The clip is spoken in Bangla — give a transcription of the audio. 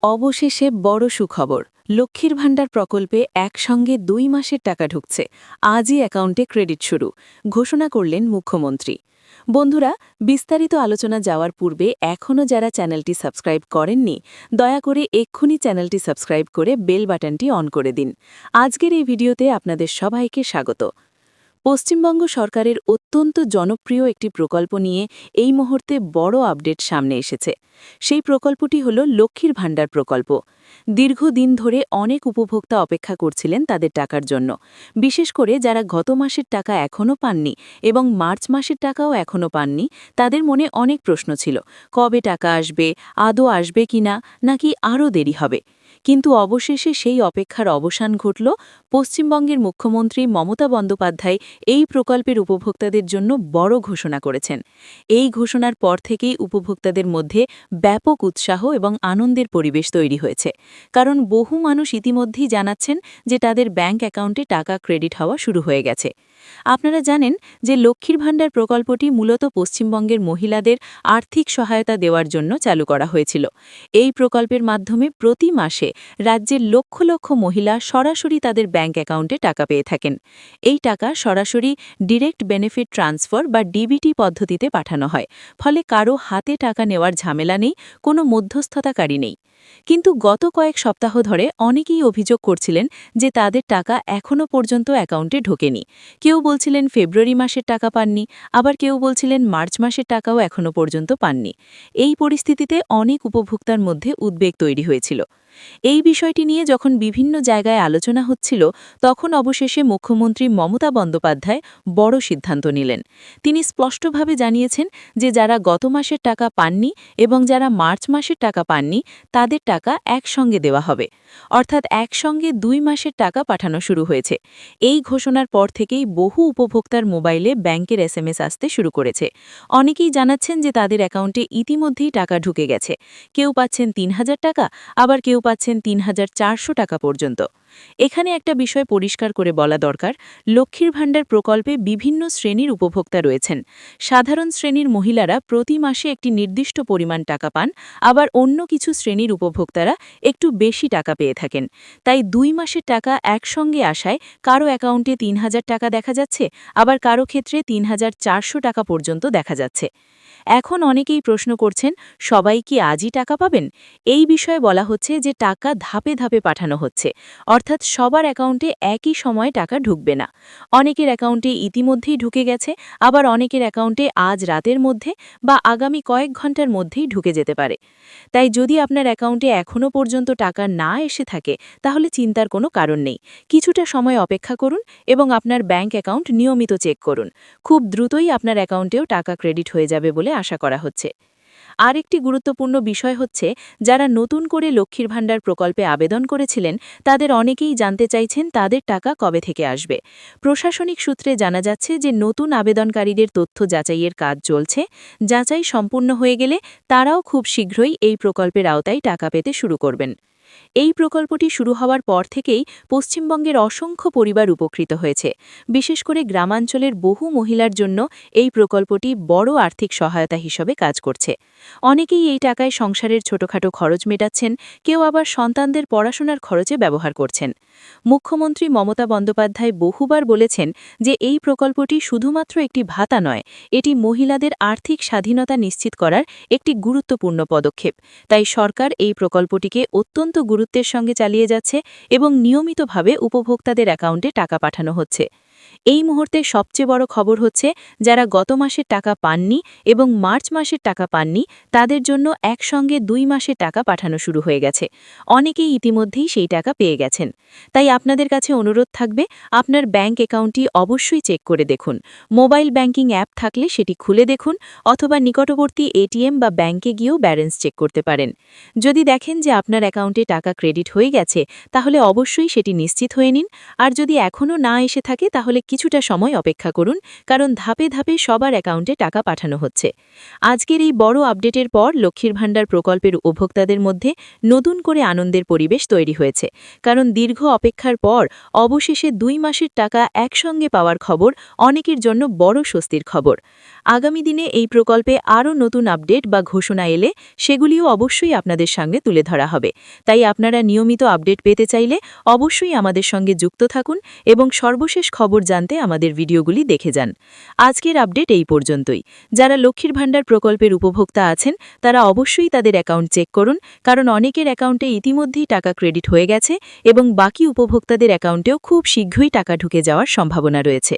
অবশেষে বড় সুখবর। লক্ষ্মীর ভাণ্ডার প্রকল্পে একসঙ্গে ২ মাসের টাকা ঢুকছে। আজই অ্যাকাউন্টে ক্রেডিট শুরু, ঘোষণা করলেন মুখ্যমন্ত্রী। বন্ধুরা, বিস্তারিত আলোচনা যাওয়ার পূর্বে এখনও যারা চ্যানেলটি সাবস্ক্রাইব করেননি, দয়া করে এক্ষুনি চ্যানেলটি সাবস্ক্রাইব করে বেল বাটনটি অন করে দিন। আজকের এই ভিডিওতে আপনাদের সবাইকে স্বাগত। পশ্চিমবঙ্গ সরকারের অত্যন্ত জনপ্রিয় একটি প্রকল্প নিয়ে এই মুহূর্তে বড় আপডেট সামনে এসেছে। সেই প্রকল্পটি হল লক্ষ্মীর ভাণ্ডার প্রকল্প। দীর্ঘদিন ধরে অনেক উপভোক্তা অপেক্ষা করছিলেন তাদের টাকার জন্য, বিশেষ করে যারা গত মাসের টাকা এখনও পাননি এবং মার্চ মাসের টাকাও এখনও পাননি। তাদের মনে অনেক প্রশ্ন ছিল, কবে টাকা আসবে, আদৌ আসবে কিনা, নাকি আরও দেরি হবে। কিন্তু অবশেষে সেই অপেক্ষার অবসান ঘটল। পশ্চিমবঙ্গের মুখ্যমন্ত্রী মমতা বন্দ্যোপাধ্যায় এই প্রকল্পের উপভোক্তাদের জন্য বড় ঘোষণা করেছেন। এই ঘোষণার পর থেকেই উপভোক্তাদের মধ্যে ব্যাপক উৎসাহ এবং আনন্দের পরিবেশ তৈরি হয়েছে, কারণ বহু মানুষ ইতিমধ্যেই জানাচ্ছেন যে তাদের ব্যাংক অ্যাকাউন্টে টাকা ক্রেডিট হওয়া শুরু হয়ে গেছে। আপনারা জানেন যে লক্ষ্মীর ভাণ্ডার প্রকল্পটি মূলত পশ্চিমবঙ্গের মহিলাদের আর্থিক সহায়তা দেওয়ার জন্য চালু করা হয়েছিল। এই প্রকল্পের মাধ্যমে প্রতি মাসে রাজ্যের লক্ষ লক্ষ মহিলা সরাসরি তাদের ব্যাংক অ্যাকাউন্টে টাকা পেয়ে থাকেন। এই টাকা সরাসরি ডিরেক্ট বেনিফিট ট্রান্সফার বা ডিবিটি পদ্ধতিতে পাঠানো হয়, ফলে কারো হাতে টাকা নেওয়ার ঝামেলা নেই, কোনো মধ্যস্থতাকারী নেই। কিন্তু গত কয়েক সপ্তাহ ধরে অনেকেই অভিযোগ করছিলেন যে তাদের টাকা এখনও পর্যন্ত অ্যাকাউন্টে ঢোকেনি। কেউ বলছিলেন ফেব্রুয়ারি মাসের টাকা পাননি, আবার কেউ বলছিলেন মার্চ মাসের টাকাও এখনও পর্যন্ত পাননি। এই পরিস্থিতিতে অনেক উপভোক্তার মধ্যে উদ্বেগ তৈরি হয়েছিল। এই বিষয়টি নিয়ে যখন বিভিন্ন জায়গায় আলোচনা হচ্ছিল, তখন অবশেষে মুখ্যমন্ত্রী মমতা বন্দ্যোপাধ্যায় বড় সিদ্ধান্ত নিলেন। তিনি স্পষ্টভাবে জানিয়েছেন যে যারা গত মাসের টাকা পাননি এবং যারা মার্চ মাসের টাকা পাননি, তাদের টাকা একসঙ্গে দেওয়া হবে। অর্থাৎ একসঙ্গে ২ মাসের টাকা পাঠানো শুরু হয়েছে। এই ঘোষণার পর থেকেই বহু উপভোক্তার মোবাইলে ব্যাংকের এসএমএস আসতে শুরু করেছে। অনেকেই জানাচ্ছেন যে তাদের অ্যাকাউন্টে ইতিমধ্যেই টাকা ঢুকে গেছে। কেউ পাচ্ছেন ৩,০০০ টাকা, আবার কেউ পাচ্ছেন ৩,৪০০ টাকা পর্যন্ত। এখানে একটা বিষয় পরিষ্কার করে বলা দরকার, লক্ষ্মীর ভাণ্ডার প্রকল্পে বিভিন্ন শ্রেণীর উপভোক্তা রয়েছেন। সাধারণ শ্রেণীর মহিলারা প্রতি মাসে একটি নির্দিষ্ট পরিমাণ টাকা পান, আবার অন্য কিছু শ্রেণীর উপভোক্তারা একটু বেশি টাকা পেয়ে থাকেন। তাই ২ মাসের টাকা একসঙ্গে আসায় কারো অ্যাকাউন্টে ৩,০০০ টাকা দেখা যাচ্ছে, আবার কারো ক্ষেত্রে ৩,৪০০ টাকা পর্যন্ত দেখা যাচ্ছে। এখন অনেকেই প্রশ্ন করছেন, সবাই কি আজই টাকা পাবেন? এই বিষয়ে বলা হচ্ছে যে টাকা ধাপে ধাপে পাঠানো হচ্ছে, অর্থাৎ সবার অ্যাকাউন্টে একই সময়ে টাকা ঢুকবে না। অনেকের অ্যাকাউন্টে ইতিমধ্যেই ঢুকে গেছে, আবার অনেকের অ্যাকাউন্টে আজ রাতের মধ্যে বা আগামী কয়েক ঘন্টার মধ্যেই ঢুকে যেতে পারে। তাই যদি আপনার অ্যাকাউন্টে এখনও পর্যন্ত টাকা না এসে থাকে, তাহলে চিন্তার কোনো কারণ নেই। কিছুটা সময় অপেক্ষা করুন এবং আপনার ব্যাংক অ্যাকাউন্ট নিয়মিত চেক করুন। খুব দ্রুতই আপনার অ্যাকাউন্টেও টাকা ক্রেডিট হয়ে যাবে বলে আশা করা হচ্ছে। আরেকটি গুরুত্বপূর্ণ বিষয় হচ্ছে, যারা নতুন করে লক্ষ্মীর ভাণ্ডার প্রকল্পে আবেদন করেছিলেন, তাদের অনেকেই জানতে চাইছেন তাদের টাকা কবে থেকে আসবে। প্রশাসনিক সূত্রে জানা যাচ্ছে যে নতুন আবেদনকারীদের তথ্য যাচাইয়ের কাজ চলছে। যাচাই সম্পূর্ণ হয়ে গেলে তারাও খুব শীঘ্রই এই প্রকল্পের আওতায় টাকা পেতে শুরু করবেন। এই প্রকল্পটি শুরু হওয়ার পর থেকেই পশ্চিমবঙ্গের অসংখ্য পরিবার উপকৃত হয়েছে। বিশেষ করে গ্রামাঞ্চলের বহু মহিলার জন্য এই প্রকল্পটি বড় আর্থিক সহায়তা হিসেবে কাজ করছে। অনেকেই এই টাকায় সংসারের ছোটখাটো খরচ মেটাচ্ছেন, কেউ আবার সন্তানদের পড়াশোনার খরচে ব্যবহার করছেন। মুখ্যমন্ত্রী মমতা বন্দ্যোপাধ্যায় বহুবার বলেছেন যে এই প্রকল্পটি শুধুমাত্র একটি ভাতা নয়, এটি মহিলাদের আর্থিক স্বাধীনতা নিশ্চিত করার একটি গুরুত্বপূর্ণ পদক্ষেপ। তাই সরকার এই প্রকল্পটিকে অত্যন্ত গুরুত্বের সঙ্গে চালিয়ে যাচ্ছে এবং নিয়মিতভাবে উপভোক্তাদের অ্যাকাউন্টে টাকা পাঠানো হচ্ছে। এই মুহূর্তে সবচেয়ে বড় খবর হচ্ছে, যারা গত মাসের টাকা পাননি এবং মার্চ মাসের টাকা পাননি, তাদের জন্য একসঙ্গে ২ মাসের টাকা পাঠানো শুরু হয়ে গেছে। অনেকেই ইতিমধ্যেই সেই টাকা পেয়ে গেছেন। তাই আপনাদের কাছে অনুরোধ থাকবে, আপনার ব্যাংক অ্যাকাউন্টটি অবশ্যই চেক করে দেখুন। মোবাইল ব্যাংকিং অ্যাপ থাকলে সেটি খুলে দেখুন, অথবা নিকটবর্তী এটিএম বা ব্যাংকে গিয়েও ব্যালেন্স চেক করতে পারেন। যদি দেখেন যে আপনার অ্যাকাউন্টে টাকা ক্রেডিট হয়ে গেছে, তাহলে অবশ্যই সেটি নিশ্চিত হয়ে নিন। আর যদি এখনও না এসে থাকে, তাহলে কিছুটা সময় অপেক্ষা করুন, কারণ ধাপে ধাপে সবার অ্যাকাউন্টে টাকা পাঠানো হচ্ছে। আজকের এই বড় আপডেটের পর লক্ষ্মীর ভাণ্ডার প্রকল্পের উপভোক্তাদের মধ্যে নতুন করে আনন্দের পরিবেশ তৈরি হয়েছে, কারণ দীর্ঘ অপেক্ষার পর অবশেষে 2 মাসের টাকা একসঙ্গে পাওয়ার খবর অনেকের জন্য বড় স্বস্তির খবর। আগামী দিনে এই প্রকল্পে আরও নতুন আপডেট বা ঘোষণা এলে সেগুলিও অবশ্যই আপনাদের সঙ্গে তুলে ধরা হবে। তাই আপনারা নিয়মিত আপডেট পেতে চাইলে অবশ্যই আমাদের সঙ্গে যুক্ত থাকুন এবং সর্বশেষ খবর জানতে আমাদের ভিডিওগুলি দেখে যান। আজকের আপডেট এই পর্যন্তই। যারা লক্ষ্মীর ভাণ্ডার প্রকল্পের উপভোক্তা আছেন তারা অবশ্যই তাদের অ্যাকাউন্ট চেক করুন, কারণ অনেকের অ্যাকাউন্টে ইতিমধ্যেই টাকা ক্রেডিট হয়ে গেছে এবং বাকি উপভোক্তাদের অ্যাকাউন্টেও খুব শীঘ্রই টাকা ঢুকে যাওয়ার সম্ভাবনা রয়েছে।